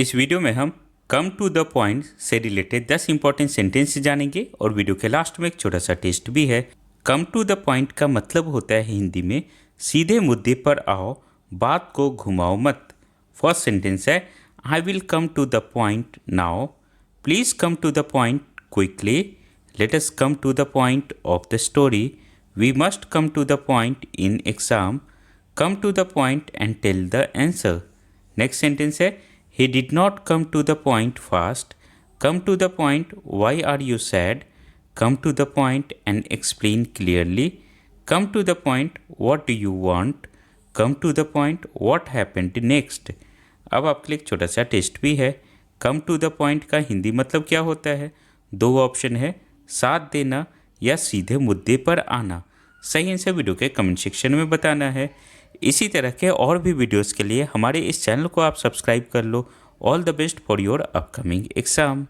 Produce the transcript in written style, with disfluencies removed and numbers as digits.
इस वीडियो में हम कम टू द पॉइंट से रिलेटेड 10 इंपॉर्टेंट सेंटेंस जानेंगे और वीडियो के लास्ट में एक छोटा सा टेस्ट भी है। कम टू द पॉइंट का मतलब होता है हिंदी में सीधे मुद्दे पर आओ, बात को घुमाओ मत। फर्स्ट सेंटेंस है I will come to the point now, please come to the point quickly, let us come to the point of the story, we must come to the point in exam, come to the point and tell the answer. Next sentence है He did not come to the point fast. Come to the point, why are you sad? Come to the point and explain clearly. Come to the point, what do you want? Come to the point, what happened next? अब आपके लिए एक छोटा सा test भी है। कम to the point का हिंदी मतलब क्या होता है? दो ऑप्शन है, साथ देना या सीधे मुद्दे पर आना। सही आंसर वीडियो के कमेंट सेक्शन में बताना है। इसी तरह के और भी वीडियोस के लिए हमारे इस चैनल को आप सब्सक्राइब कर लो। All the best for your upcoming exam.